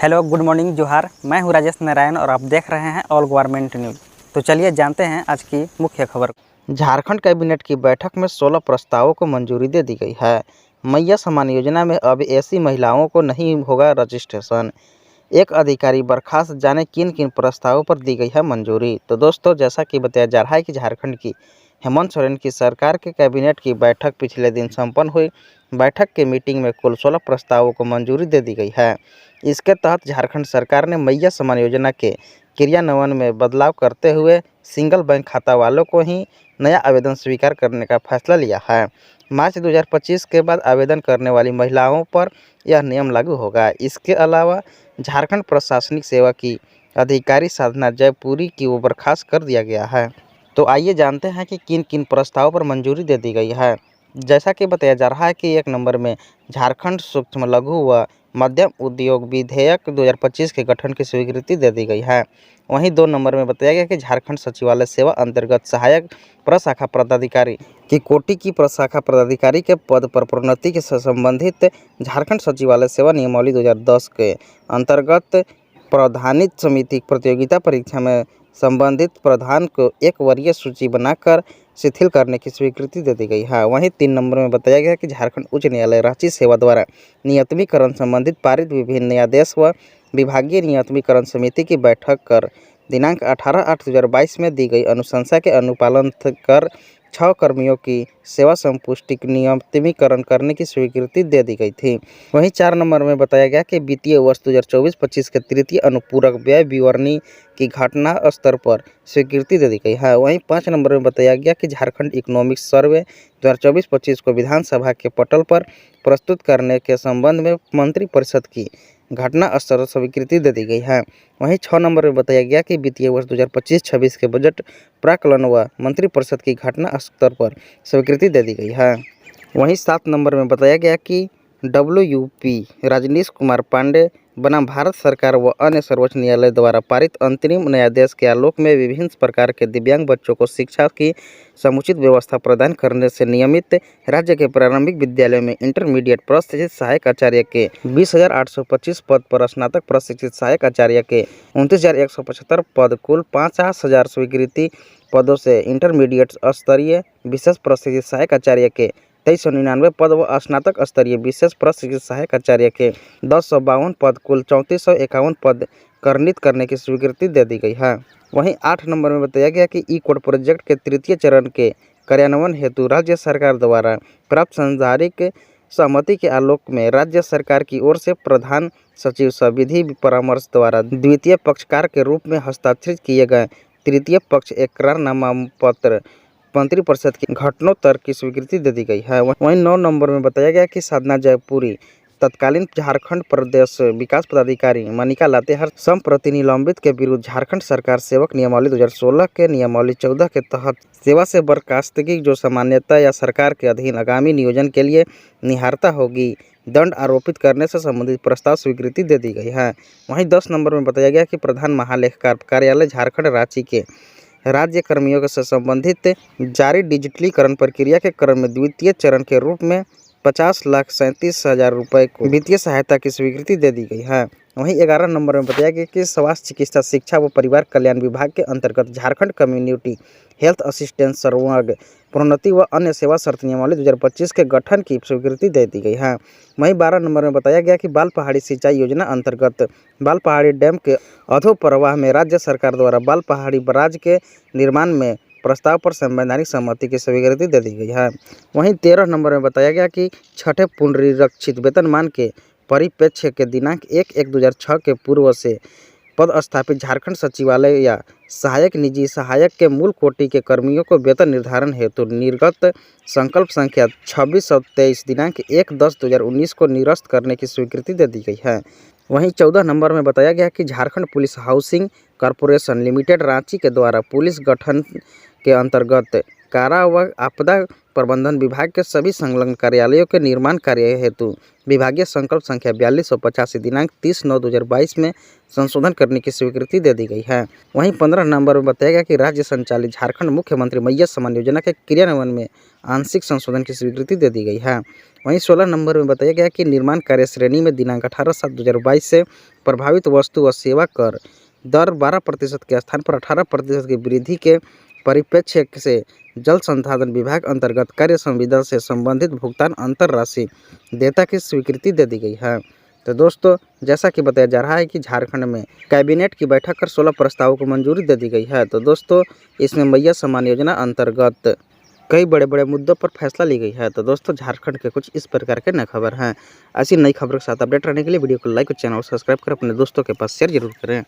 Hello, good morning, जोहार। मैं हूं राजेश नारायण और आप देख रहे हैं ऑल गवर्नमेंट न्यूज़। तो चलिए जानते हैं आज की मुख्य खबर। झारखंड कैबिनेट की बैठक में 16 प्रस्तावों को मंजूरी दे दी गई है। मैया सम्मान योजना में अब ऐसी महिलाओं को नहीं होगा रजिस्ट्रेशन। एक अधिकारी बर्खास्त, जाने किन किन प्रस्तावों पर दी गई है मंजूरी। तो दोस्तों, जैसा कि बताया जा रहा है कि झारखंड की हेमंत सोरेन की सरकार के कैबिनेट की बैठक पिछले दिन संपन्न हुई। बैठक की मीटिंग में कुल 16 प्रस्तावों को मंजूरी दे दी गई है। इसके तहत झारखंड सरकार ने मैया सम्मान योजना के क्रियान्वयन में बदलाव करते हुए सिंगल बैंक खाता वालों को ही नया आवेदन स्वीकार करने का फैसला लिया है। मार्च 2025 के बाद आवेदन करने वाली महिलाओं पर यह नियम लागू होगा। इसके अलावा झारखंड प्रशासनिक सेवा की अधिकारी साधना जयपुरी की वो बर्खास्त कर दिया गया है। तो आइए जानते हैं कि किन किन प्रस्तावों पर मंजूरी दे दी गई है। जैसा कि बताया जा रहा है कि 1 नंबर में झारखंड सूक्ष्म लघु व मध्यम उद्योग विधेयक 2025 के गठन की स्वीकृति दे दी गई है। वहीं 2 नंबर में बताया गया कि झारखंड सचिवालय सेवा अंतर्गत सहायक प्रशाखा पदाधिकारी की कोटि की प्रशाखा पदाधिकारी के पद पर प्रोन्नति के संबंधित झारखंड सचिवालय सेवा नियमावली 2010 के अंतर्गत प्रावधानित समिति प्रतियोगिता परीक्षा में संबंधित प्रधान को 1 वरीय सूची बनाकर शिथिल करने की स्वीकृति दे दी गई है। वहीं 3 नंबर में बताया गया कि झारखंड उच्च न्यायालय रांची सेवा द्वारा नियतमीकरण संबंधित पारित विभिन्न न्यायादेश व विभागीय नियतमीकरण समिति की बैठक कर दिनांक 18/8/2022 में दी गई अनुशंसा के अनुपालन कर 6 कर्मियों की सेवा संपुष्टि नियतमीकरण करने की स्वीकृति दे दी गई थी। वहीं 4 नंबर में बताया गया कि वित्तीय वर्ष 2024-25 के तृतीय अनुपूरक व्यय विवरणी की घटना स्तर पर स्वीकृति दे दी गई है। वहीं 5 नंबर में बताया गया कि झारखंड इकोनॉमिक सर्वे 2024-25 को विधानसभा के पटल पर प्रस्तुत करने के संबंध में मंत्रिपरिषद की घटना स्तर स्वीकृति दे दी गई है। वहीं 6 नंबर में बताया गया कि वित्तीय वर्ष 2025-26 के बजट प्राक्कलन व मंत्रिपरिषद की घटना स्तर पर स्वीकृति दे दी गई है। वहीं 7 नंबर में बताया गया कि WUP रजनीश कुमार पांडे बनाम भारत सरकार व अन्य सर्वोच्च न्यायालय द्वारा पारित अंतरिम न्यायादेश के आलोक में विभिन्न प्रकार के दिव्यांग बच्चों को शिक्षा की समुचित व्यवस्था प्रदान करने से नियमित राज्य के प्रारंभिक विद्यालयों में इंटरमीडिएट प्रशिक्षित सहायक आचार्य के 20,825 पद पर स्नातक प्रशिक्षित सहायक आचार्य के 29,175 पद कुल 50,000 स्वीकृति पदों से इंटरमीडिएट स्तरीय विशेष प्रशिक्षित सहायक आचार्य के 2399 पद व स्नातक स्तरीय विशेष प्रशिक्षित सहायक आचार्य के 1052 पद कुल 3451 पद कर्णित करने की स्वीकृति दे दी गई है। वहीं 8 नंबर में बताया गया कि ई-कोड प्रोजेक्ट के तृतीय चरण के कार्यान्वयन हेतु राज्य सरकार द्वारा प्राप्त सांसारिक सहमति के आलोक में राज्य सरकार की ओर से प्रधान सचिव संविधि परामर्श द्वारा द्वितीय पक्षकार के रूप में हस्ताक्षरित किए गए तृतीय पक्ष एकरारनामा पत्र मंत्रिपरिषद की घटनोत्तर की स्वीकृति दे दी गई है। वहीं 9 नंबर में बताया गया कि साधना जयपुरी तत्कालीन झारखंड प्रदेश विकास पदाधिकारी मनिका लातेहार संप्रति निलंबित के विरुद्ध झारखंड सरकार सेवक नियमावली 2016 के नियमावली 14 के तहत सेवा से बर्खास्तगी जो सामान्यतः या सरकार के अधीन आगामी नियोजन के लिए निहारता होगी, दंड आरोपित करने से संबंधित प्रस्ताव स्वीकृति दे दी गई है। वहीं 10 नंबर में बताया गया कि प्रधान महालेखाकार कार्यालय झारखंड रांची के राज्य कर्मियों से संबंधित जारी डिजिटलीकरण प्रक्रिया के क्रम में द्वितीय चरण के रूप में 50,37,000 रुपये को वित्तीय सहायता की स्वीकृति दे दी गई है। वहीं 11 नंबर में बताया गया कि स्वास्थ्य चिकित्सा शिक्षा व परिवार कल्याण विभाग के अंतर्गत झारखंड कम्युनिटी हेल्थ असिस्टेंस सर्वोच्च प्रोन्नति व अन्य सेवा शर्त नियमावली 2025 के गठन की स्वीकृति दे दी गई है। वहीं 12 नंबर में बताया गया कि बाल पहाड़ी सिंचाई योजना अंतर्गत बाल पहाड़ी डैम के अधोप्रवाह में राज्य सरकार द्वारा बाल पहाड़ी बराज के निर्माण में प्रस्ताव पर संवैधानिक सहमति की स्वीकृति दे दी गई है। वहीं 13 नंबर में बताया गया कि छठे पुनरीक्षित वेतनमान के परिप्रेक्ष्य के दिनांक 1/1/2006 के पूर्व से पदस्थापित झारखंड सचिवालय या सहायक निजी सहायक के मूल कोटि के कर्मियों को वेतन निर्धारण हेतु निर्गत संकल्प संख्या 2623 दिनांक 1/10/2019 को निरस्त करने की स्वीकृति दे दी गई है। वहीं 14 नंबर में बताया गया कि Jharkhand police housing corporation limited Ranchi के द्वारा पुलिस गठन के अंतर्गत कारा व आपदा प्रबंधन विभाग के सभी संलग्न कार्यालयों के निर्माण कार्य हेतु विभागीय संकल्प संख्या 4285 दिनांक 30/9/2022 में संशोधन करने की स्वीकृति दे दी गई है। वहीं 15 नंबर में बताया गया कि राज्य संचालित झारखंड मुख्यमंत्री मैया सम्मान योजना के क्रियान्वयन में आंशिक संशोधन की स्वीकृति दे दी गई है। वहीं 16 नंबर में बताया गया कि निर्माण कार्य श्रेणी में दिनांक 18/7/2022 से प्रभावित वस्तु व सेवा कर दर 12% के स्थान पर 18% की वृद्धि के परिप्रेक्ष्य से जल संसाधन विभाग अंतर्गत कार्य संविदा से संबंधित भुगतान अंतर राशि देयता की स्वीकृति दे दी गई है। तो दोस्तों, जैसा कि बताया जा रहा है कि झारखंड में कैबिनेट की बैठक कर 16 प्रस्तावों को मंजूरी दे दी गई है। तो दोस्तों, इसमें मैया सम्मान योजना अंतर्गत कई बड़े बड़े मुद्दों पर फैसला ली गई है। तो दोस्तों, झारखंड के कुछ इस प्रकार के नई खबर हैं। ऐसी नई खबरों के साथ अपडेट रहने के लिए वीडियो को लाइक और चैनल को सब्सक्राइब कर अपने दोस्तों के पास शेयर जरूर करें।